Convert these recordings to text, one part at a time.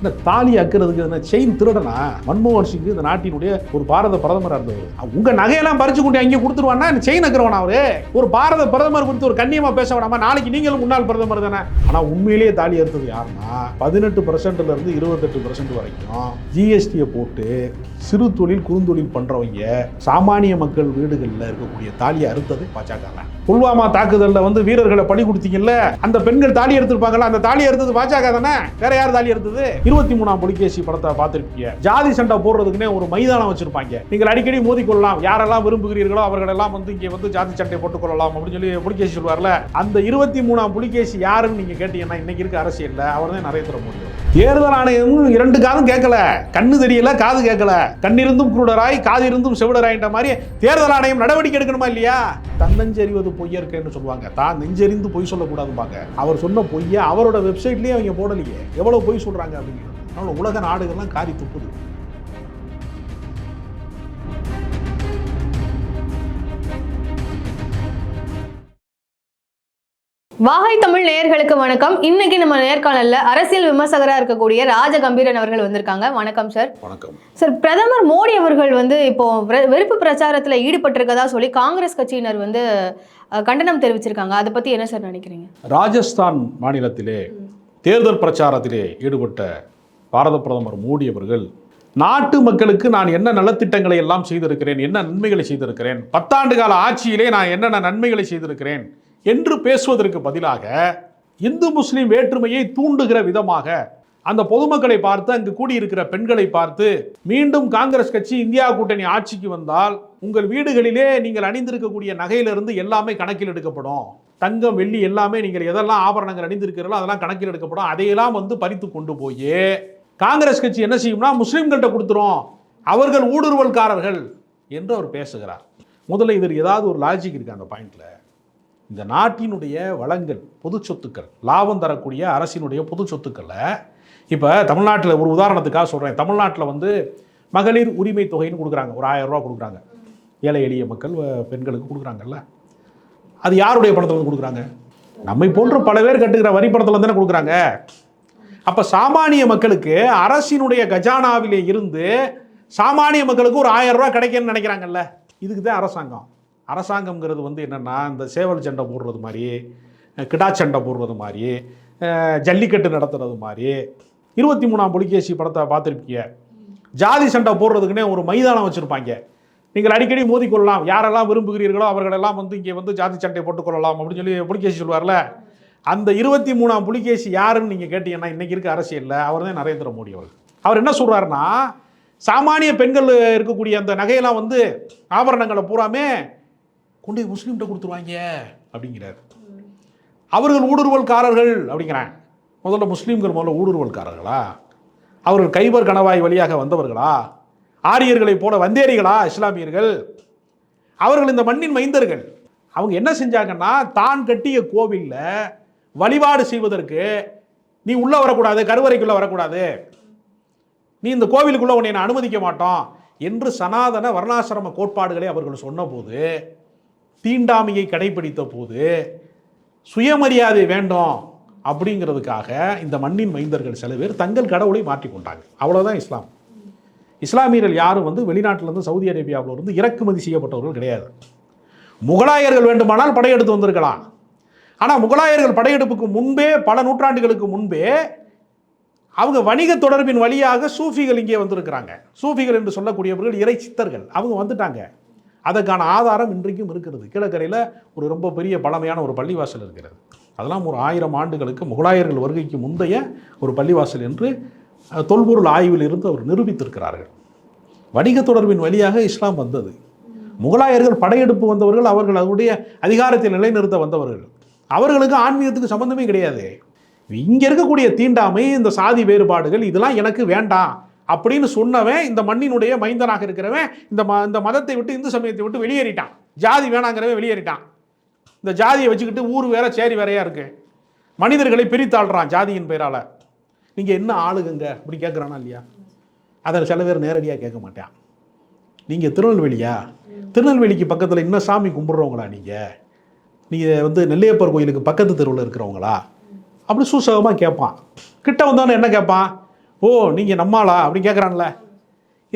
இந்த தாலி அக்கிறதுக்கு இந்த செயின் திருடனா மன்மோகன் சிங் இந்த நாட்டினுடைய ஒரு பாரத பிரதமராக இருந்தவர். உங்க நகையெல்லாம் பறிச்சு கொண்டு அங்கே கொடுத்துருவானா செயின் அக்கிறவனா அவரு? ஒரு பாரத பிரதமர் குறித்து ஒரு கண்ணியமா பேச வேணாமா? நாளைக்கு நீங்களும் முன்னாள் பிரதமர் தானே. ஆனா உண்மையிலேயே தாலி அறுத்தது யாருன்னா 18% இருந்து 28% வரைக்கும் ஜிஎஸ்டியை போட்டு சிறு தொழில் குறுந்தொழில் பண்றவங்க சாமானிய மக்கள் வீடுகளில் இருக்கக்கூடிய தாலியை அறுத்தது பாஜக. புல்வாமா தாக்குதல்ல வீரர்களை பலி கொடுத்தீங்கல்ல, அந்த பெண்கள் தாலி எடுத்திருப்பாங்கல்ல, அந்த தாலி எடுத்தது பாஜக தானே. வேற யார் தாலி எடுத்தது? 23ஆம் புலிகேசி படத்தை பார்த்திருப்பீங்க. ஜாதி சண்டை போடுறதுக்குன்னே ஒரு மைதானம் வச்சிருப்பாங்க. நீங்கள் அடிக்கடி மோதிக்கொள்ளலாம், யாரெல்லாம் விரும்புகிறீர்களோ அவர்கள் எல்லாம் இங்க ஜாதி சண்டை போட்டுக் கொள்ளலாம் அப்படின்னு சொல்லி புலிகேசி சொல்வார்ல. அந்த 23ஆம் புலிகேசி யாருன்னு நீங்க கேட்டீங்கன்னா இன்னைக்கு இருக்க அரசியல்ல அவர் தான் நரேந்திர மோடி. தேர்தல் ஆணையம் 2 காதும் கேட்கல, கண்ணு தெரியல, காது கேட்கல, கண்ணிருந்தும் குருடராய் காது இருந்தும் செவிடராய்ன்ற மாதிரி தேர்தல் ஆணையம் நடவடிக்கை எடுக்கணுமா இல்லையா? தன்னஞ்செறிவது பொய்யற்கன்னு சொல்லுவாங்க. தான் நெஞ்செறிந்து பொய் சொல்லக்கூடாதுப்பாங்க. அவர் சொன்ன பொய்ய அவரோட வெப்சைட்லயே அவங்க போடலையே. எவ்வளவு பொய் சொல்றாங்க அப்படிங்கிறது. அதனால உலக நாடுகள்லாம் காரி துப்புது. வாகை தமிழ் நேயர்களுக்கு வணக்கம். இன்னைக்கு நம்ம நேர்காணல்ல அரசியல் விமர்சகராக இருக்கக்கூடிய ராஜகம்பீரன் அவர்கள் வந்திருக்காங்க. வணக்கம் சார். வணக்கம் சார். பிரதமர் மோடி அவர்கள் இப்போ வெறுப்பு பிரச்சாரத்தில் ஈடுபட்டிருக்கதா சொல்லி காங்கிரஸ் கட்சியினர் கண்டனம் தெரிவிச்சிருக்காங்க. அதை பத்தி என்ன சார் நினைக்கிறீங்க? ராஜஸ்தான் மாநிலத்திலே தேர்தல் பிரச்சாரத்திலே ஈடுபட்ட பாரத பிரதமர் மோடி அவர்கள் நாட்டு மக்களுக்கு நான் என்ன நலத்திட்டங்களை எல்லாம் செய்திருக்கிறேன், என்ன நன்மைகளை செய்திருக்கிறேன், 10 ஆண்டு கால ஆட்சியிலே நான் என்னென்ன நன்மைகளை செய்திருக்கிறேன் என்று பேசுவதற்கு பதிலாக இந்து முஸ்லிம் வேற்றுமையை தூண்டுகிற விதமாக அந்த பொதுமக்களை பார்த்து, அங்கு கூடியிருக்கிற பெண்களை பார்த்து, மீண்டும் காங்கிரஸ் கட்சி இந்தியா கூட்டணி ஆட்சிக்கு வந்தால் உங்கள் வீடுகளிலே நீங்கள் அணிந்திருக்கக்கூடிய நகையிலிருந்து எல்லாமே கணக்கில் எடுக்கப்படும், தங்கம் வெள்ளி எல்லாமே நீங்கள் எதெல்லாம் ஆபரணங்கள் அணிந்திருக்கிறீர்களோ அதெல்லாம் கணக்கில் எடுக்கப்படும், அதையெல்லாம் பறித்து கொண்டு போய் காங்கிரஸ் கட்சி என்ன செய்யும்னா முஸ்லிம்கள்ட்ட கொடுத்துரும், அவர்கள் ஊடுருவல்காரர்கள் என்று அவர் பேசுகிறார். முதல்ல இதற்கு ஏதாவது ஒரு லாஜிக் இருக்கு அந்த பாயிண்ட்ல? இந்த நாட்டினுடைய வளங்கள், பொது சொத்துக்கள், லாபம் தரக்கூடிய அரசினுடைய பொது சொத்துக்களை இப்போ தமிழ்நாட்டில் ஒரு உதாரணத்துக்காக சொல்கிறேன். தமிழ்நாட்டில் மகளிர் உரிமை தொகைன்னு கொடுக்குறாங்க, ஒரு 1000 ரூபா கொடுக்குறாங்க. ஏழை எளிய மக்கள் பெண்களுக்கு கொடுக்குறாங்கல்ல. அது யாருடைய பணத்தில் கொடுக்குறாங்க? நம்மை போன்ற பல பேர் கட்டுகிற வரி பணத்தில் தானே கொடுக்குறாங்க. அப்போ சாமானிய மக்களுக்கு அரசினுடைய கஜானாவிலே இருந்து சாமானிய மக்களுக்கு ஒரு 1000 ரூபா கிடைக்குன்னு நினைக்கிறாங்கல்ல. இதுக்கு தான் அரசாங்கம். அரசாங்கம்ங்கிறது என்னென்னா, இந்த சேவல் சண்டை போடுறது மாதிரி, கிடா சண்டை போடுறது மாதிரி, ஜல்லிக்கட்டு நடத்துறது மாதிரி. 23ஆம் புலிகேசி படத்தை பார்த்துருப்பீங்க. ஜாதி சண்டை போடுறதுக்குன்னே ஒரு மைதானம் வச்சுருப்பாங்க. நீங்கள் அடிக்கடி மோதிக்கொள்ளலாம், யாரெல்லாம் விரும்புகிறீர்களோ அவர்களெல்லாம் இங்கே ஜாதி சண்டை போட்டுக்கொள்ளலாம் அப்படின்னு சொல்லி புலிகேசி சொல்வார்ல. அந்த 23ஆம் புலிகேசி யாருன்னு நீங்கள் கேட்டீங்கன்னா இன்றைக்கி இருக்க அரசியலில் அவர் தான் நரேந்திர மோடி அவர்கள். அவர் என்ன சொல்கிறாருன்னா, சாமானிய பெண்கள் இருக்கக்கூடிய அந்த நகையெல்லாம் ஆபரணங்களை பூராமே கொண்டு முஸ்லீம்கிட்ட கொடுத்துருவாங்க அப்படிங்கிறார். அவர்கள் ஊடுருவல்காரர்கள் அப்படிங்கிறாங்க. முதல்ல முஸ்லீம்கள் ஊடுருவல்காரர்களா? அவர்கள் கைபர் கணவாய் வழியாக வந்தவர்களா? ஆரியர்களை போல வந்தேரிகளா இஸ்லாமியர்கள்? அவர்கள் இந்த மண்ணின் மைந்தர்கள். அவங்க என்ன செஞ்சாங்கன்னா, தான் கட்டிய கோவிலில் வழிபாடு செய்வதற்கு நீ உள்ள வரக்கூடாது, கருவறைக்குள்ள வரக்கூடாது, நீ இந்த கோவிலுக்குள்ள உன்னை நான் அனுமதிக்க மாட்டோம் என்று சனாதன வர்ணாசிரம கோட்பாடுகளை அவர்கள் சொன்ன போது, தீண்டாமையை கடைபிடித்த போது, சுயமரியாதை வேண்டும் அப்படிங்கிறதுக்காக இந்த மண்ணின் மைந்தர்கள் சில பேர் தங்கள் கடவுளை மாற்றிக்கொண்டாங்க. அவ்வளோதான் இஸ்லாம். இஸ்லாமியர்கள் யாரும் வெளிநாட்டிலிருந்து சவுதி அரேபியாவிலிருந்து இறக்குமதி செய்யப்பட்டவர்கள் கிடையாது. முகலாயர்கள் வேண்டுமானால் படையெடுத்து வந்திருக்கலாம். ஆனால் முகலாயர்கள் படையெடுப்புக்கு முன்பே, பல நூற்றாண்டுகளுக்கு முன்பே அவங்க வணிக தொடர்பின் வழியாக சூஃபிகள் இங்கே வந்திருக்கிறாங்க. சூஃபிகள் என்று சொல்லக்கூடியவர்கள் இறை சித்தர்கள் அவங்க வந்துட்டாங்க. அதற்கான ஆதாரம் இன்றைக்கும் இருக்கிறது. கீழக்கரையில் ஒரு ரொம்ப பெரிய பழமையான ஒரு பள்ளிவாசல் இருக்கிறது. அதெல்லாம் ஒரு 1000 ஆண்டுகளுக்கு முகலாயர்கள் வருகைக்கு முந்தைய ஒரு பள்ளிவாசல் என்று தொல்பொருள் ஆய்வில் இருந்து அவர் நிரூபித்திருக்கிறார்கள். வணிக தொடர்பின் வழியாக இஸ்லாம் வந்தது. முகலாயர்கள் படையெடுப்பு வந்தவர்கள், அவர்கள் அவருடைய அதிகாரத்தை நிலைநிறுத்த வந்தவர்கள். அவர்களுக்கு ஆன்மீகத்துக்கு சம்பந்தமே கிடையாது. இங்கே இருக்கக்கூடிய தீண்டாமை, இந்த சாதி வேறுபாடுகள், இதெல்லாம் எனக்கு வேண்டாம் அப்படின்னு சொன்னவன் இந்த மண்ணினுடைய மைந்தனாக இருக்கிறவன் இந்த மதத்தை விட்டு, இந்து சமயத்தை விட்டு வெளியேறிட்டான். ஜாதி வேணாங்கிறவன் வெளியேறிட்டான். இந்த ஜாதியை வச்சுக்கிட்டு ஊர் வேற சேரி வேறையா இருக்கு. மனிதர்களை பிரித்தாள்றான் ஜாதியின் பெயரால். நீங்கள் என்ன ஆளுங்க அப்படி கேட்குறானா இல்லையா? அதை சில பேர் நேரடியாக கேட்க மாட்டான். நீங்கள் திருநெல்வேலியா? திருநெல்வேலிக்கு பக்கத்தில் இன்னும் சாமி கும்பிட்றவங்களா? நீங்கள் நெல்லையப்பர் கோயிலுக்கு பக்கத்து தெருவில் இருக்கிறவங்களா? அப்படி சூசகமாக கேட்பான். கிட்ட வந்தோன்னு என்ன கேட்பான்? ஓ நீங்கள் நம்மாளா அப்படி கேட்குறான்ல.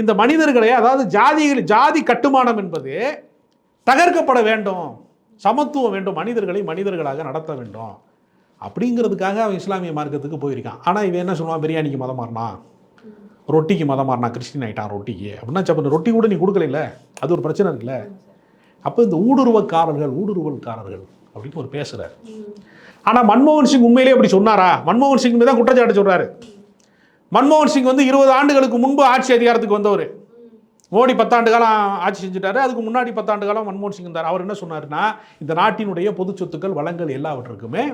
இந்த மனிதர்களை, அதாவது ஜாதி கட்டுமானம் என்பது தகர்க்கப்பட வேண்டும், சமத்துவம் வேண்டும், மனிதர்களை மனிதர்களாக நடத்த வேண்டும் அப்படிங்கிறதுக்காக அவன் இஸ்லாமிய மார்க்கத்துக்கு போயிருக்கான். ஆனால் இவன் என்ன சொல்லுவான், பிரியாணிக்கு மதம் மாறினா, ரொட்டிக்கு மதம் மாறினா, கிறிஸ்டின் ஆகிட்டான் ரொட்டிக்கு அப்படின்னா, சப்ப ரொட்டி கூட நீ கொடுக்கல, அது ஒரு பிரச்சனை இருக்குல்ல. அப்போ இந்த ஊடுருவல்காரர்கள் அப்படின்னு ஒரு பேசுகிறார். ஆனால் மன்மோகன் சிங் உண்மையிலே அப்படி சொன்னாரா? மன்மோகன் சிங் தான் குற்றச்சாட்டு சொல்கிறாரு. மன்மோகன் சிங் 20 ஆண்டுகளுக்கு முன்பு ஆட்சி அதிகாரத்துக்கு வந்தவர். மோடி 10 ஆண்டு காலம் ஆட்சி செஞ்சுட்டாரு. அதுக்கு முன்னாடி 10 ஆண்டு காலம் மன்மோகன் சிங் இருந்தார். அவர் என்ன சொன்னார்னா, இந்த நாட்டினுடைய பொது சொத்துக்கள், வளங்கள் எல்லாவற்றுக்குமே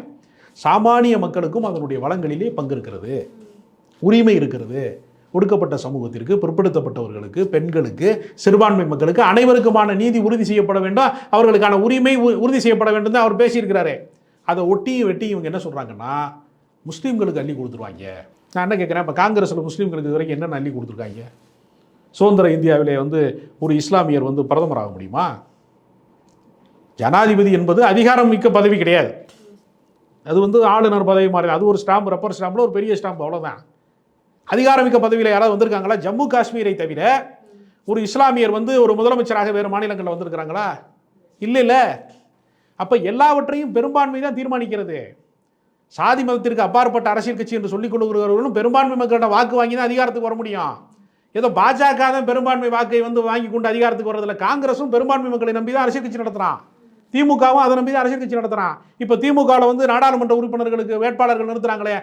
சாமானிய மக்களுக்கும் அதனுடைய வளங்களிலே பங்கு இருக்கிறது, உரிமை இருக்கிறது. ஒடுக்கப்பட்ட சமூகத்திற்கு, பிற்படுத்தப்பட்டவர்களுக்கு, பெண்களுக்கு, சிறுபான்மை மக்களுக்கு அனைவருக்குமான நீதி உறுதி செய்யப்பட வேண்டும், அவர்களுக்கான உரிமை உறுதி செய்யப்பட வேண்டும் தான் அவர் பேசியிருக்கிறாரு. அதை ஒட்டியும் வெட்டி இவங்க என்ன சொல்கிறாங்கன்னா, முஸ்லீம்களுக்கு அள்ளி கொடுத்துருவாங்க. நான் என்ன கேட்குறேன், இப்போ காங்கிரஸில் முஸ்லீம்களுக்கு வரைக்கும் என்னென்ன அள்ளி கொடுத்துருக்காங்க? சுதந்திர இந்தியாவிலே ஒரு இஸ்லாமியர் பிரதமர் ஆக முடியுமா? ஜனாதிபதி என்பது அதிகாரம் மிக்க பதவி கிடையாது. அது ஆளுநர் பதவி மாதிரி, அது ஒரு ஸ்டாம்ப், ரப்பர் ஸ்டாம்பில் ஒரு பெரிய ஸ்டாம்ப், அவ்வளோதான். அதிகாரமிக்க பதவியில் யாராவது வந்திருக்காங்களா? ஜம்மு காஷ்மீரை தவிர ஒரு இஸ்லாமியர் ஒரு முதலமைச்சராக வேறு மாநிலங்களில் வந்திருக்கிறாங்களா? இல்லை. அப்போ எல்லாவற்றையும் பெரும்பான்மை தான் தீர்மானிக்கிறது. சாதி மதத்திற்கு அப்பாற்பட்ட அரசியல் கட்சி என்று சொல்லிக் கொள்கிறவர்களும் பெரும்பான்மை மக்களிடம் வாக்கு வாங்கி தான் அதிகாரத்துக்கு வர முடியும். ஏதோ பாஜக தான் பெரும்பான்மை வாக்கை வாங்கி கொண்டு அதிகாரத்துக்கு வர்றதில்ல. காங்கிரஸும் பெரும்பான்மை மக்களை நம்பி தான் அரசியல் கட்சி நடத்துகிறான். திமுகவும் அதை நம்பி தான் அரசியல் கட்சி நடத்துகிறான். இப்போ திமுகவில் நாடாளுமன்ற உறுப்பினர்களுக்கு வேட்பாளர்கள் நிறுத்துறாங்களே,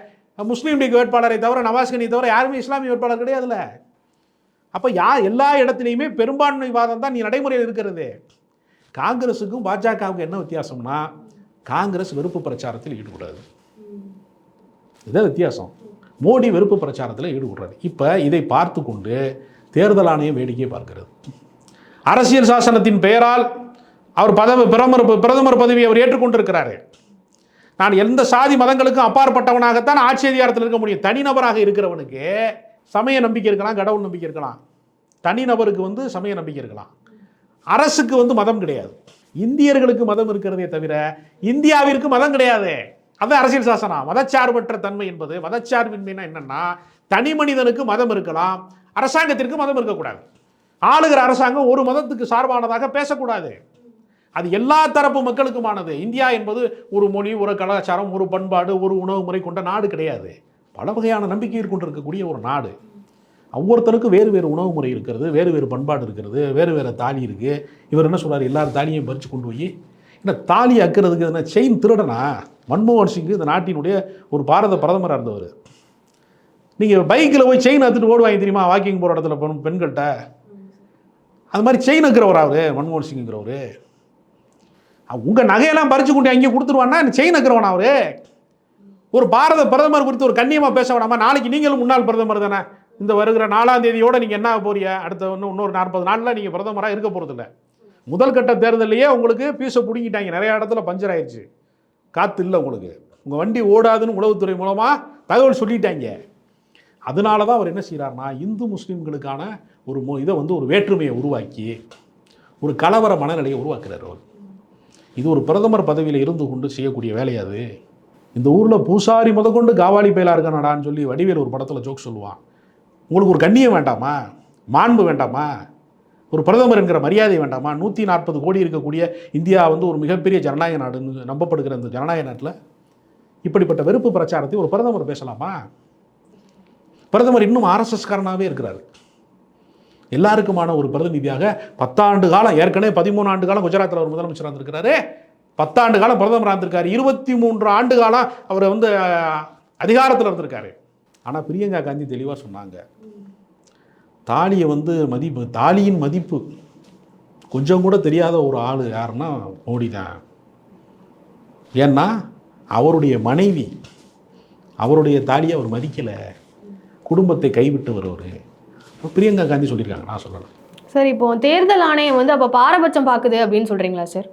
முஸ்லீம் லீக் வேட்பாளரை தவிர, நவாஸ்கனியை தவிர யாருமே இஸ்லாமிய வேட்பாளர் கிடையாதுல்ல. அப்போ எல்லா இடத்துலையுமே பெரும்பான்மைவாதம் தான் நீ நடைமுறையில் இருக்கிறது. காங்கிரஸுக்கும் பாஜகவுக்கும் என்ன வித்தியாசம்னா, காங்கிரஸ் வெறுப்பு பிரச்சாரத்தில் ஈடுபடாது, இதுதான் வித்தியாசம். மோடி வெறுப்பு பிரச்சாரத்தில் ஈடுபடுறாரு. இப்போ இதை பார்த்து கொண்டு தேர்தல் ஆணையம் வேடிக்கையை பார்க்கிறது. அரசியல் சாசனத்தின் பெயரால் அவர் பிரதமர் பதவியை அவர் ஏற்றுக்கொண்டிருக்கிறாரு. நான் எந்த சாதி மதங்களுக்கும் அப்பாற்பட்டவனாகத்தான் ஆட்சி அதிகாரத்தில் இருக்க முடியும். தனிநபராக இருக்கிறவனுக்கு சமய நம்பிக்கை இருக்கலாம், கடவுள் நம்பிக்கை இருக்கலாம். தனிநபருக்கு சமய நம்பிக்கை இருக்கலாம். அரசுக்கு மதம் கிடையாது. இந்தியர்களுக்கு மதம் இருக்கிறதே தவிர இந்தியாவிற்கு மதம் கிடையாது. அதான் அரசியல் சாசனம். மதச்சார்பற்ற தன்மை என்பது, மதச்சார்பின்மைனா என்னன்னா, தனி மனிதனுக்கு மதம் இருக்கலாம், அரசாங்கத்திற்கு மதம் இருக்கக்கூடாது. ஆளுகிற அரசாங்கம் ஒரு மதத்துக்கு சார்பானதாக பேசக்கூடாது. அது எல்லா தரப்பு மக்களுக்குமானது. இந்தியா என்பது ஒரு மொழி, ஒரு கலாச்சாரம், ஒரு பண்பாடு, ஒரு உணவு முறை கொண்ட நாடு கிடையாது. பல வகையான நம்பிக்கைகள் கொண்டு இருக்கக்கூடிய ஒரு நாடு. ஒவ்வொருத்தருக்கும் வேறு வேறு உணவு முறை இருக்கிறது, வேறு வேறு பண்பாடு இருக்கிறது, வேறு வேறு தாலி இருக்குது. இவர் என்ன சொல்கிறார், எல்லாரும் தாலியையும் பறித்து கொண்டு போய் என்ன தாலி அக்கிறதுக்கு என்ன செயின் திருடனா? மன்மோகன் சிங் இந்த நாட்டினுடைய ஒரு பாரத பிரதமராக இருந்தவர். நீங்கள் பைக்கில் போய் செயின் எடுத்துகிட்டு ஓடுவாங்க தெரியுமா, வாக்கிங் போகிற இடத்துல பெண்கள்கிட்ட. அது மாதிரி செயின் இருக்கிறவர் அவர், மன்மோகன் சிங்கிறவர். உங்கள் நகையெல்லாம் பறித்து கொண்டு அங்கேயே கொடுத்துருவான்னா செயின் இருக்கிறவனா அவர்? ஒரு பாரத பிரதமர் குறித்து ஒரு கண்ணியமாக பேச வேணாமா? நாளைக்கு நீங்களும் முன்னாள் பிரதமர் தானே. இந்த வருகிற 4ஆம் தேதியோடு நீங்கள் என்ன போறீங்க? அடுத்த இன்னொரு 40 நாளில் நீங்கள் பிரதமராக இருக்க போகிறதில்ல. முதல் கட்ட தேர்தலையே உங்களுக்கு பீஸை பிடிங்கிட்டாங்க. நிறைய இடத்துல பஞ்சர் ஆயிடுச்சு, காற்று இல்லை உங்களுக்கு, உங்கள் வண்டி ஓடாதுன்னு உளவுத்துறை மூலமாக தகவல் சொல்லிட்டாங்க. அதனால தான் அவர் என்ன செய்கிறார்னா, இந்து முஸ்லீம்களுக்கான ஒரு வேற்றுமையை உருவாக்கி ஒரு கலவர மனநிலையை உருவாக்குறார் அவர். இது ஒரு பிரதமர் பதவியில் இருந்து கொண்டு செய்யக்கூடிய வேலையாது. இந்த ஊரில் பூசாரி முதற்கொண்டு காவாலி பயிலாக இருக்கானடான்னு சொல்லி வடிவேல் ஒரு படத்தில் ஜோக் சொல்லுவான். உங்களுக்கு ஒரு கண்ணியம் வேண்டாமா? மாண்பு வேண்டாமா? ஒரு பிரதமர் என்கிற மரியாதை வேண்டாமா? 140 கோடி இருக்கக்கூடிய இந்தியா ஒரு மிகப்பெரிய ஜனநாயக நாடுன்னு நம்பப்படுகிற இந்த ஜனநாயக நாட்டில் இப்படிப்பட்ட வெறுப்பு பிரச்சாரத்தை ஒரு பிரதமர் பேசலாமா? பிரதமர் இன்னும் ஆர்எஸ்எஸ்காரனாகவே இருக்கிறார். எல்லாருக்குமான ஒரு பிரதிநிதியாக 10 ஆண்டு காலம், ஏற்கனவே 13 ஆண்டு காலம் குஜராத்தில் அவர் முதலமைச்சராக இருந்திருக்கிறாரு. 10 ஆண்டு காலம் பிரதமராக இருந்திருக்காரு. 23 ஆண்டு காலம் அவர் அதிகாரத்தில் இருந்திருக்காரு. ஆனால் பிரியங்கா காந்தி தெளிவாக சொன்னாங்க, தாலியை தாலியின் மதிப்பு கொஞ்சம் கூட தெரியாத ஒரு ஆள் யாருன்னா மோடி தான். ஏன்னா அவருடைய மனைவி, அவருடைய தாலியை அவர் மதிக்கலை, குடும்பத்தை கைவிட்டு வருவார். பிரியங்கா காந்தி சொல்லியிருக்காங்க, நான் சொல்லலை. சார், இப்போ தேர்தல் ஆணையம் அப்போ பாரபட்சம் பார்க்குது அப்படின்னு சொல்கிறீங்களா சார்?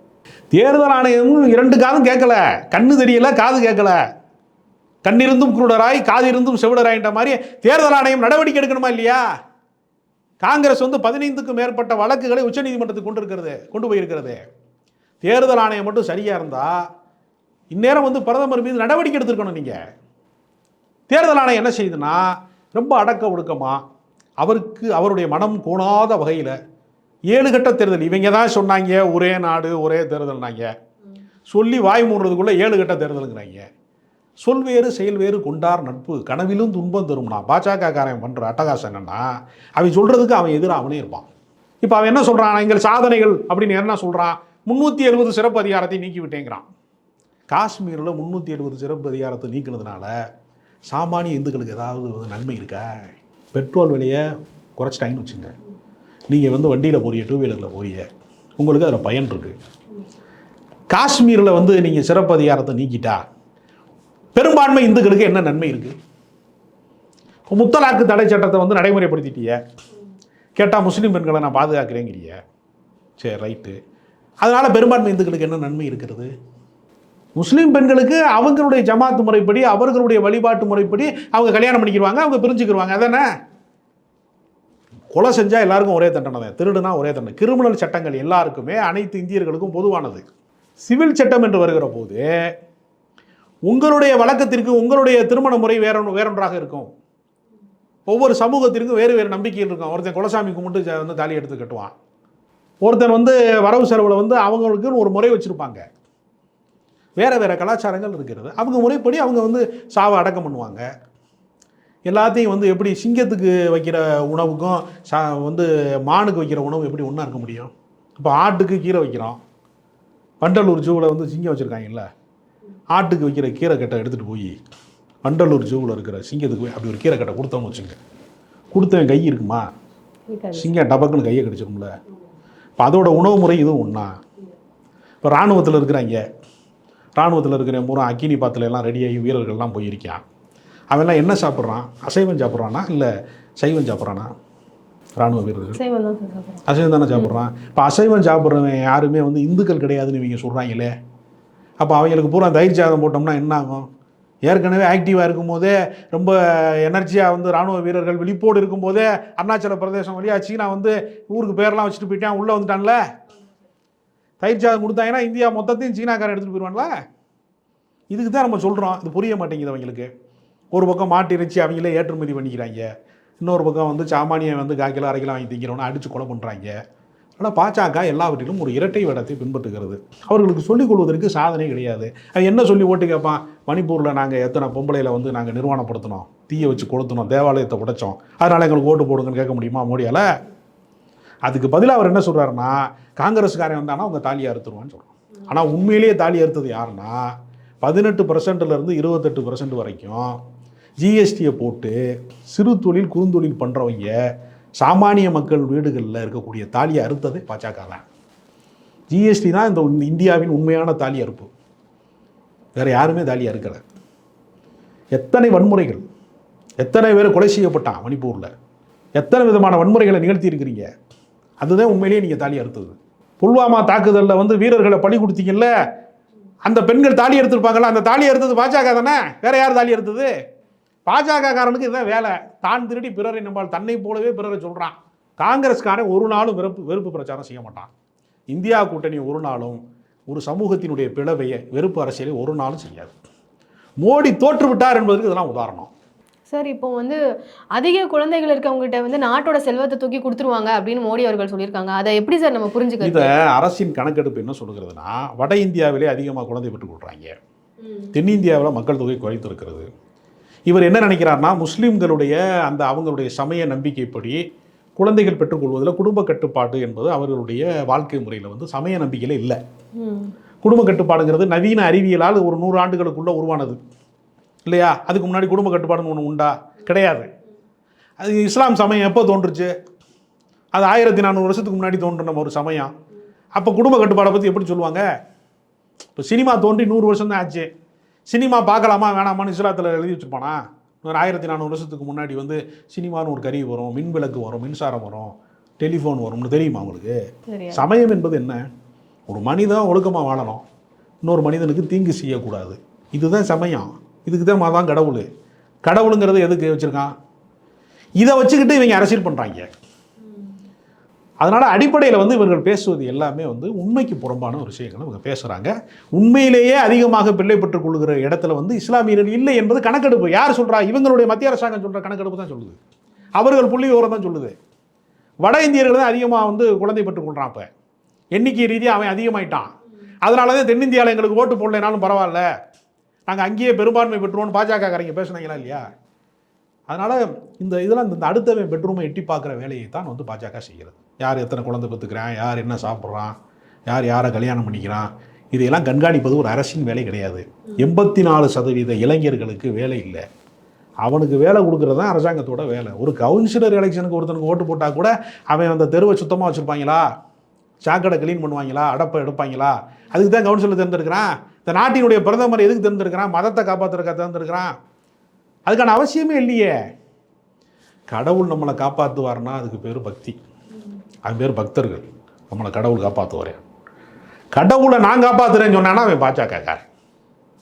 தேர்தல் ஆணையம் 2 காதும் கேட்கல, கண்ணு தெரியல, காது கேட்கல. கண்ணிருந்தும் குருடராய், காது இருந்தும் செவிடராயின்ற மாதிரி தேர்தல் ஆணையம் நடவடிக்கை எடுக்கணுமா இல்லையா? காங்கிரஸ் 15க்கும் மேற்பட்ட வழக்குகளை உச்சநீதிமன்றத்துக்கு கொண்டு போயிருக்கிறது. தேர்தல் ஆணையம் மட்டும் சரியாக இருந்தால் இந்நேரம் பிரதமர் மீது நடவடிக்கை எடுத்துருக்கணும். நீங்கள் தேர்தல் ஆணையம் என்ன செய்யுதுன்னா, ரொம்ப அடக்க ஒடுக்கமாக அவருடைய மனம் கோணாத வகையில் 7 கட்ட தேர்தல் இவங்க தான் சொன்னாங்க, ஒரே நாடு ஒரே தேர்தல்னாங்க, சொல்லி வாய் மூடுறதுக்குள்ளே 7 கட்ட தேர்தலுங்கிறாங்க. சொல் வேறு செயல் வேறு கொண்டார் நட்பு கனவிலும் துன்பம் தரும்னா பாஜக காரன் பண்ணுற அட்டகாசம் என்னன்னா, அவன் சொல்கிறதுக்கு அவன் எதிராக அவனே இருப்பான். இப்போ அவன் என்ன சொல்கிறான், எங்கள் சாதனைகள் அப்படின்னு என்ன சொல்கிறான், 370 சிறப்பு அதிகாரத்தை நீக்கி விட்டேங்கிறான். காஷ்மீரில் 370 சிறப்பு அதிகாரத்தை நீக்கினதுனால சாமானிய இந்துக்களுக்கு ஏதாவது நன்மை இருக்கா? பெட்ரோல் விலையை குறைச்சிட்டாங்கன்னு வச்சுங்க, நீங்கள் வண்டியில் போறீங்க, 2 வீலரில் போறீங்க, உங்களுக்கு அதில் பயன் இருக்குது. காஷ்மீரில் நீங்கள் சிறப்பு அதிகாரத்தை நீக்கிட்டா பெரும்பான்மை இந்துக்களுக்கு என்ன நன்மை இருக்குது? முத்தலாக்கு தடை சட்டத்தை நடைமுறைப்படுத்திட்டீங்க, கேட்டால் முஸ்லீம் பெண்களை நான் பாதுகாக்கிறேங்கிறீங்க, சரி ரைட்டு. அதனால் பெரும்பான்மை இந்துக்களுக்கு என்ன நன்மை இருக்கிறது? முஸ்லீம் பெண்களுக்கு அவங்களுடைய ஜமாத்து முறைப்படி அவர்களுடைய வழிபாட்டு முறைப்படி அவங்க கல்யாணம் பண்ணிக்கிடுவாங்க, அவங்க பிரிஞ்சுக்கிடுவாங்க. அதானே? கொலை செஞ்சால் எல்லாருக்கும் ஒரே தண்டனை தான், திருடுனா ஒரே தண்டனை. கிரிமினல் சட்டங்கள் எல்லாருக்குமே அனைத்து இந்தியர்களுக்கும் பொதுவானது. சிவில் சட்டம் என்று வருகிற போது உங்களுடைய வழக்கத்திற்கு உங்களுடைய திருமண முறை வேறொன்றாக இருக்கும். ஒவ்வொரு சமூகத்திற்கும் வேறு வேறு நம்பிக்கைகள் இருக்கும். ஒருத்தன் குலசாமி கும்பிட்டு தாலி எடுத்து கட்டுவான், ஒருத்தன் வரவு செலவில் அவங்களுக்கு ஒரு முறை வச்சுருப்பாங்க. வேறு வேறு கலாச்சாரங்கள் இருக்கிறது. அவங்க முறைப்படி அவங்க சாவை அடக்கம் பண்ணுவாங்க. எல்லாத்தையும் எப்படி சிங்கத்துக்கு வைக்கிற உணவுக்கும் மானுக்கு வைக்கிற உணவு எப்படி ஒன்றா இருக்க முடியும்? இப்போ ஆட்டுக்கு கீரை வைக்கிறோம், வண்டலூர் ஜூவில் சிங்கம் வச்சுருக்காங்கல்ல, ஆட்டுக்கு வைக்கிற கீரை கட்டை எடுத்துகிட்டு போய் வண்டலூர் ஜூவில் இருக்கிற சிங்கத்துக்கு போய் அப்படி ஒரு கீரை கட்டை கொடுத்தோம்னு வச்சுங்க, கொடுத்தவன் கை இருக்குமா? சிங்கம் டபக்குன்னு கையை கடிச்சிடும்ல. இப்போ அதோட உணவு முறை இதுவும் ஒன்றா. இப்போ இராணுவத்தில் இருக்கிறாங்க, இராணுவத்தில் இருக்கிற பூரா அக்கினி பாத்தில் எல்லாம் ரெடியாகி வீரர்கள்லாம் போயிருக்கான். அவன்லாம் என்ன சாப்பிட்றான்? அசைவம் சாப்பிட்றானா இல்லை சைவம் சாப்பிட்றானா? இராணுவ வீரர்கள் அசைவம் தானே சாப்பிட்றான். இப்போ அசைவம் சாப்பிட்றவன் யாருமே இந்துக்கள் கிடையாதுன்னு இவங்க சொல்கிறாங்களே. அப்போ அவங்களுக்கு பூரா தயிர் சாதம் போட்டோம்னா என்ன ஆகும்? ஏற்கனவே ஆக்டிவாக இருக்கும்போதே ரொம்ப எனர்ஜியாக இராணுவ வீரர்கள் விழிப்போடு இருக்கும்போதே அருணாச்சல பிரதேசம் வழியாக சீனா ஊருக்கு பேரெலாம் வச்சுட்டு போயிட்டான், உள்ளே வந்துட்டான்ல. தயிர் சாதம் கொடுத்தாங்கன்னா இந்தியா மொத்தத்தையும் சீனாக்காரன் எடுத்துகிட்டு போயிடுவான்ல. இதுக்கு தான் நம்ம சொல்கிறோம். இது புரிய மாட்டேங்குது அவங்களுக்கு. ஒரு பக்கம் மாட்டு இறைச்சி அவங்களே ஏற்றுமதி பண்ணிக்கிறாங்க, இன்னொரு பக்கம் சாமானியை 1 கிலோ 1/2 கிலோ வாங்கி திங்கிறவனை அடித்து கொலை பண்ணுறாங்க. ஆனால் பாஜக எல்லாவற்றிலும் ஒரு இரட்டை வேடத்தை பின்பற்றுகிறது. அவர்களுக்கு சொல்லிக் கொள்வதற்கு சாதனை கிடையாது. அவன் என்ன சொல்லி ஓட்டு கேட்பான்? மணிப்பூரில் நாங்கள் எத்தனை பொம்பளையில் நாங்கள் நிர்வாணப்படுத்தினோம், தீயை வச்சு கொளுத்தினோம், தேவாலயத்தை உடைச்சோம், அதனால் எங்களுக்கு ஓட்டு போடுங்கன்னு கேட்க முடியுமா மோடியால்? அதுக்கு பதிலாக அவர் என்ன சொல்கிறாருன்னா, காங்கிரஸ்காரன் வந்தானா அவங்க தாலி அறுத்துருவான்னு சொல்கிறோம். ஆனால் உண்மையிலேயே தாலி அறுத்தது யாருன்னா 18% 28% வரைக்கும் ஜிஎஸ்டியை போட்டு சிறு தொழில் குறுந்தொழில் பண்ணுறவங்க சாமானிய மக்கள் வீடுகளில் இருக்கக்கூடிய தாலியை அறுத்தது பாஜக தான். ஜிஎஸ்டி தான் இந்த இந்தியாவின் உண்மையான தாலி அறுப்பு. வேறு யாருமே தாலி அறுக்கலை. எத்தனை வன்முறைகள், எத்தனை பேர் கொலை செய்யப்பட்டான் மணிப்பூரில், எத்தனை விதமான வன்முறைகளை நிகழ்த்தி இருக்கிறீங்க. அதுதான் உண்மையிலேயே நீங்கள் தாலி அறுத்தது. புல்வாமா தாக்குதலில் வீரர்களை பலி கொடுத்தீங்கல்ல, அந்த பெண்கள் தாலி எடுத்துருப்பாங்களா, அந்த தாலி எடுத்தது பாஜக தானே, வேற யார் தாலி எடுத்தது? பாஜக காரனுக்கு இதுதான் வேலை. தான் திருடி பிறரை நம்பால், தன்னை போலவே பிறரை சொல்கிறான். காங்கிரஸ்காரன் ஒரு நாளும் வெறுப்பு பிரச்சாரம் செய்ய மாட்டான். இந்தியா கூட்டணி ஒரு நாளும் ஒரு சமூகத்தினுடைய பிளவையை, வெறுப்பு அரசியலை ஒரு நாளும் செய்யாது. மோடி தோற்று விட்டார் என்பதற்கு இதெல்லாம் உதாரணம். சார், இப்போ அதிக குழந்தைகள் இருக்கவங்ககிட்ட நாட்டோட செல்வத்தை தூக்கி கொடுத்துருவாங்க அப்படின்னு மோடி அவர்கள் சொல்லியிருக்காங்க. அதை எப்படி சார் நம்ம புரிஞ்சுக்கிறது? இதை அரசின் கணக்கெடுப்பு என்ன சொல்லுகிறதுனா, வட இந்தியாவிலே அதிகமாக குழந்தை பெற்றுக் கொடுக்குறாங்க, தென்னிந்தியாவில் மக்கள் தொகை குறைத்திருக்கிறது. இவர் என்ன நினைக்கிறார்னா, முஸ்லீம்களுடைய அவங்களுடைய சமய நம்பிக்கைப்படி குழந்தைகள் பெற்றுக்கொள்வதில் குடும்ப கட்டுப்பாடு என்பது அவர்களுடைய வாழ்க்கை முறையில் சமய நம்பிக்கையில் இல்லை. குடும்ப கட்டுப்பாடுங்கிறது நவீன அறிவியலால் ஒரு 100 ஆண்டுகளுக்குள்ளே உருவானது இல்லையா? அதுக்கு முன்னாடி குடும்ப கட்டுப்பாடுன்னு ஒன்று உண்டா? கிடையாது. அது இஸ்லாம் சமயம் எப்போ தோன்றுச்சு? அது 1400 வருஷத்துக்கு முன்னாடி தோன்றின ஒரு சமயம். அப்போ குடும்ப கட்டுப்பாடை பற்றி எப்படி சொல்லுவாங்க? இப்போ சினிமா தோன்றி 100 வருஷம் தான் ஆச்சு. சினிமா பார்க்கலாமா வேணாமான்னு இஸ்லாத்தில் எழுதி வச்சுருப்பானா? ஒரு 1400 வருஷத்துக்கு முன்னாடி சினிமான்னு ஒரு கருவி வரும், மின் விளக்கு வரும், மின்சாரம் வரும், டெலிஃபோன் வரும்னு தெரியுமா உங்களுக்கு? சமயம் என்பது என்ன? ஒரு மனிதன் ஒழுக்கமாக வாழணும், இன்னொரு மனிதனுக்கு தீங்கு செய்யக்கூடாது, இதுதான் சமயம். இதுக்கு தான் கடவுள். கடவுளுங்கிறது எதுக்கு வச்சுருக்கான்? இதை வச்சுக்கிட்டு இவங்க அரசியல் பண்ணுறாங்க. அதனால் அடிப்படையில் வந்து இவர்கள் பேசுவது எல்லாமே வந்து உண்மைக்கு புறம்பான ஒரு விஷயங்களை இவங்க பேசுகிறாங்க. உண்மையிலேயே அதிகமாக பிள்ளை பெற்றுக் கொள்கிற இடத்துல வந்து இஸ்லாமியர்கள் இல்லை என்பது கணக்கெடுப்பு. யார் சொல்கிறா? இவங்களுடைய மத்திய அரசாங்கம் சொல்கிற கணக்கெடுப்பு தான் சொல்லுது. அவர்கள் புள்ளி விவரம் தான் சொல்லுது. வட இந்தியர்கள் தான் அதிகமாக வந்து குழந்தை பெற்றுக் கொள்கிறான். இப்போ எண்ணிக்கை ரீதியாக அவன் அதிகமாயிட்டான். அதனால தான் தென்னிந்தியாவில் எங்களுக்கு ஓட்டு போடலைனாலும் பரவாயில்ல, நாங்கள் அங்கேயே பெரும்பான்மை பெற்றுவோன்னு பாஜகக்காரங்க பேசுனாங்களா இல்லையா? அதனால் இதெல்லாம் இந்த அடுத்தவன் பெட்ரூமை எட்டி பார்க்குற வேலையை தான் வந்து பாஜக செய்கிறது. யார் எத்தனை குழந்தை பெற்றுக்கிறான், யார் என்ன சாப்பிட்றான், யார் யாரை கல்யாணம் பண்ணிக்கிறான், இதையெல்லாம் கண்காணிப்பது ஒரு அரசின் வேலை கிடையாது. 84% இளைஞர்களுக்கு வேலை இல்லை. அவனுக்கு வேலை கொடுக்குறது தான் அரசாங்கத்தோட வேலை. ஒரு கவுன்சிலர் எலெக்ஷனுக்கு ஒருத்தனுக்கு ஓட்டு போட்டால் கூட அவன் அந்த தெருவை சுத்தமாக வச்சுருப்பாங்களா, சாக்கடை க்ளீன் பண்ணுவாங்களா, அடப்பை எடுப்பாங்களா? அதுக்கு தான் கவுன்சிலர் தேர்ந்தெடுக்கிறான். இந்த நாட்டினுடைய பிரதமர் எதுக்கு தேர்ந்தெடுக்கிறான்? மதத்தை காப்பாற்றுறதுக்காக தேர்ந்தெடுக்கிறான். அதுக்கான அவசியமே இல்லையே. கடவுள் நம்மளை காப்பாற்றுவார்னா அதுக்கு பேர் பக்தி, அது பேர் பக்தர்கள். நம்மளை கடவுள் காப்பாற்றுவார். கடவுளை நான் காப்பாற்றுறேன்னு சொன்னான்னா அவன் பாஜகக்காரன்.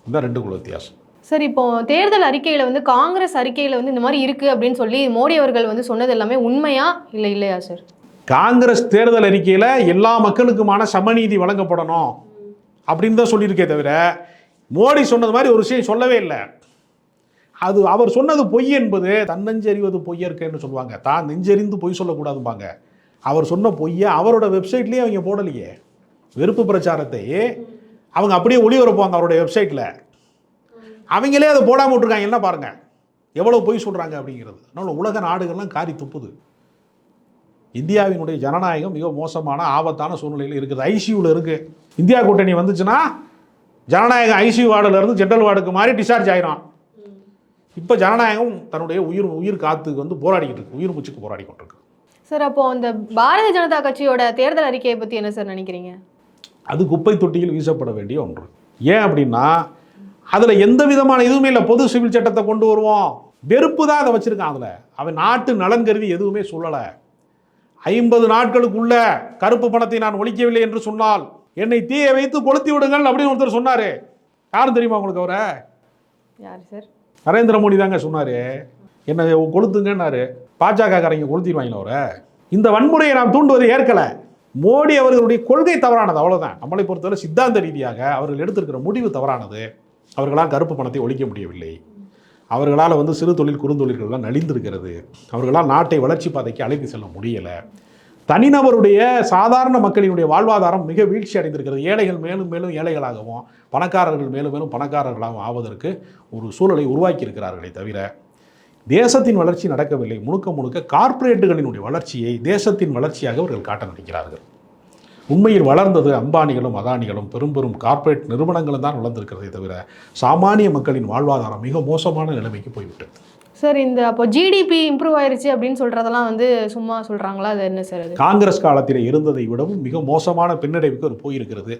இதுதான் ரெண்டுக்குள்ள வித்தியாசம். சார், இப்போ தேர்தல் அறிக்கையில் வந்து காங்கிரஸ் அறிக்கையில் வந்து இந்த மாதிரி இருக்குது அப்படின்னு சொல்லி மோடி அவர்கள் வந்து சொன்னது எல்லாமே உண்மையா இல்லை இல்லையா சார்? காங்கிரஸ் தேர்தல் அறிக்கையில் எல்லா மக்களுக்குமான சமநீதி வழங்கப்படணும் அப்படின்னு தான் சொல்லியிருக்கே தவிர மோடி சொன்னது மாதிரி ஒரு விஷயம் சொல்லவே இல்லை. அது அவர் சொன்னது பொய் என்பது தன்னஞ்செறிவது பொய்யற்கன்னு சொல்லுவாங்க. தான் நெஞ்செறிந்து பொய் சொல்லக்கூடாதும்பாங்க. அவர் சொன்ன பொய்யை அவரோட வெப்சைட்லேயே அவங்க போடலையே. வெறுப்பு பிரச்சாரத்தை அவங்க அப்படியே ஒளிபரப்புவாங்க அவருடைய வெப்சைட்டில். அவங்களே அதை போடாமல் விட்டுருக்காங்க. என்ன பாருங்கள் எவ்வளோ பொய் சொல்கிறாங்க அப்படிங்கிறது. அதனால் உலக நாடுகள்லாம் காரி துப்புது. இந்தியாவினுடைய ஜனநாயகம் மிக மோசமான ஆபத்தான சூழ்நிலையில் இருக்குது. ஐசியூவில் இருக்குது. இந்தியா கூட்டணி வந்துச்சுன்னா ஜனநாயகம் ஐசியூ வார்டிலிருந்து ஜென்ரல் வார்டுக்கு மாறி டிஸ்சார்ஜ் ஆகிரும். இப்போ ஜனநாயகம் தன்னுடைய உயிர் காத்துக்கு வந்து போராடிக்கிட்டு இருக்கு, உயிர் மூச்சுக்கு போராடி கொண்டிருக்கு. சார், அப்போ அந்த பாரதிய ஜனதா கட்சியோட தேர்தல் அறிக்கையை பற்றி என்ன சார் நினைக்கிறீங்க? அது குப்பை தொட்டியில் வீசப்பட வேண்டிய ஒன்று. ஏன் அப்படின்னா அதில் எந்த விதமான இதுவுமே இல்லை. பொது சிவில் சட்டத்தை கொண்டு வருவோம், வெறுப்பு தான் அதை வச்சுருக்கான். அதில் அவன் நாட்டு நலன் கருதி எதுவுமே சொல்லலை. 50 நாட்களுக்குள்ள கருப்பு பணத்தை நான் ஒழிக்கவில்லை என்று சொன்னால் என்னை தீயை வைத்து கொளுத்தி விடுங்கள் அப்படின்னு ஒருத்தர் சொன்னார். யாரும் தெரியுமா உங்களுக்கு? அவரை யார் சார்? நரேந்திர மோடி தாங்க சொன்னார். என்னை கொளுத்துங்கன்னாரு. பாஜகக்காரங்க கொளுத்திடுவாங்களா அவரை? இந்த வன்முறையை நாம் தூண்டுவதை ஏற்கலை. மோடி அவர்களுடைய கொள்கை தவறானது, அவ்வளோதான். நம்மளை பொறுத்தவரை சித்தாந்த ரீதியாக அவர்கள் எடுத்திருக்கிற முடிவு தவறானது. அவர்களால் கருப்பு பணத்தை ஒழிக்க முடியவில்லை. அவர்களால் வந்து சிறு தொழில் குறுந்தொழில்கள்லாம் நலிந்திருக்கிறது. அவர்களால் நாட்டை வளர்ச்சி பாதைக்கு அழைத்து செல்ல முடியலை. தனிநபருடைய சாதாரண மக்களினுடைய வாழ்வாதாரம் மிக வீழ்ச்சி அடைந்திருக்கிறது. ஏழைகள் மேலும் மேலும் ஏழைகளாகவும் பணக்காரர்கள் மேலும் மேலும் பணக்காரர்களாகவும் ஆவதற்கு ஒரு சூழலை உருவாக்கி இருக்கிறார்களே தவிர தேசத்தின் வளர்ச்சி நடக்கவில்லை. முழுக்க முழுக்க கார்ப்பரேட்டுகளினுடைய வளர்ச்சியை தேசத்தின் வளர்ச்சியாக அவர்கள் காட்ட நினைக்கிறார்கள். உண்மையில் வளர்ந்தது அம்பானிகளும் அதானிகளும் பெரும் பெரும் கார்ப்பரேட் நிறுவனங்களும் தான் வளர்ந்திருக்கிறதே தவிர சாமானிய மக்களின் வாழ்வாதாரம் மிக மோசமான நிலைமைக்கு போய்விட்டது. சார், இந்த அப்போ ஜிடிபி இம்ப்ரூவ் ஆயிருச்சு அப்படின்னு சொல்கிறதெல்லாம் வந்து சும்மா சொல்கிறாங்களா? அது என்ன சார்? அது காங்கிரஸ் காலத்தில் இருந்ததை விடவும் மிக மோசமான பின்னடைவுக்கு அது போயிருக்கிறது.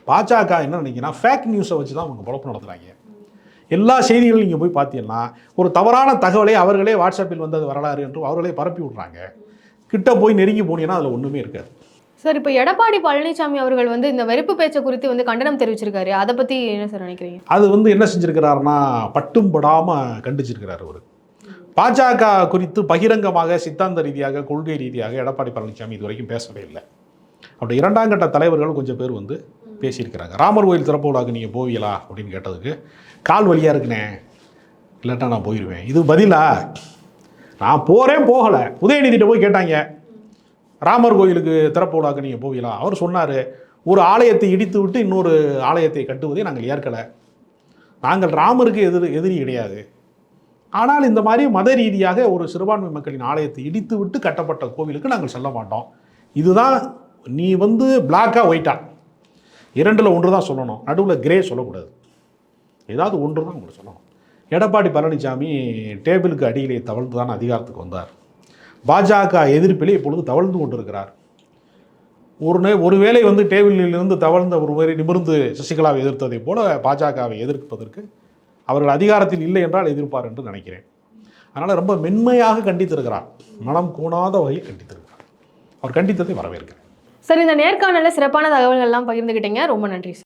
பாஜக என்ன நினைக்கிறா, ஃபேக் நியூஸை வச்சு தான் அவங்க குழப்பம் நடத்துகிறாங்க. எல்லா செய்திகளும் நீங்கள் போய் பார்த்தீங்கன்னா ஒரு தவறான தகவலை அவர்களே வாட்ஸ்அப்பில் வந்தது வரலாறு என்று அவர்களே பரப்பி விட்றாங்க. கிட்ட போய் நெருங்கி போனீங்கன்னா அதில் ஒன்றுமே இருக்காது. சார், இப்போ எடப்பாடி பழனிசாமி அவர்கள் வந்து இந்த வெறுப்பு பேச்சை குறித்து வந்து கண்டனம் தெரிவிச்சிருக்காரு. அதை பற்றி என்ன சார் நினைக்கிறீங்க? அது வந்து என்ன செஞ்சிருக்கிறாருன்னா பட்டும் படாமல் கண்டிச்சிருக்கிறார். அவர் பாஜக குறித்து பகிரங்கமாக சித்தாந்த ரீதியாக கொள்கை ரீதியாக எடப்பாடி பழனிசாமி இது வரைக்கும் பேசவே இல்லை. அப்படி 2ஆம் கட்ட தலைவர்கள் கொஞ்சம் பேர் வந்து பேசியிருக்கிறாங்க. ராமர் கோயில் திறப்பு விழாவுக்கு நீங்கள் போவீங்களா அப்படின்னு கேட்டதுக்கு கால் வழியாக இருக்குண்ணே, இல்லாட்டா நான் போயிடுவேன். இது பதிலா? நான் போகிறேன் போகலை. உதயநிதிட்ட போய் கேட்டாங்க, ராமர் கோயிலுக்கு திறப்பு விழாவுக்கு நீங்கள் போவீங்களா? அவர் சொன்னார், ஒரு ஆலயத்தை இடித்து விட்டு இன்னொரு ஆலயத்தை கட்டுவதை நாங்கள் ஏற்கலை. நாங்கள் ராமருக்கு எதிரி கிடையாது. ஆனால் இந்த மாதிரி மத ரீதியாக ஒரு சிறுபான்மை மக்களின் ஆலயத்தை இடித்து விட்டு கட்டப்பட்ட கோவிலுக்கு நாங்கள் செல்ல மாட்டோம். இதுதான். நீ வந்து பிளாக்கா ஒயிட்டா 2ல் 1 தான் சொல்லணும், நடுவில் கிரே சொல்லக்கூடாது. ஏதாவது ஒன்று தான் உங்களுக்கு சொல்லணும். எடப்பாடி பழனிசாமி டேபிளுக்கு அடியிலே தவழ்ந்து தான் அதிகாரத்துக்கு வந்தார். பாஜக எதிர்ப்பிலே இப்பொழுது தவழ்ந்து கொண்டிருக்கிறார். ஒருவேளை வந்து டேபிளிலிருந்து தவழ்ந்த ஒருவரை நிமிர்ந்து சசிகலாவை எதிர்த்ததை போல பாஜகவை எதிர்ப்பதற்கு அவர்கள் அதிகாரத்தில் இல்லை என்றால் எதிர்ப்பார் என்று நினைக்கிறேன். அதனால் ரொம்ப மென்மையாக கண்டித்திருக்கிறார். மனம் கூணாத வகையில் கண்டித்திருக்கிறார். அவர் கண்டித்ததை வரவேற்கிறேன். சார், இந்த நேர்காணலில் சிறப்பான தகவல்கள்லாம் பகிர்ந்துக்கிட்டீங்க. ரொம்ப நன்றி சார்.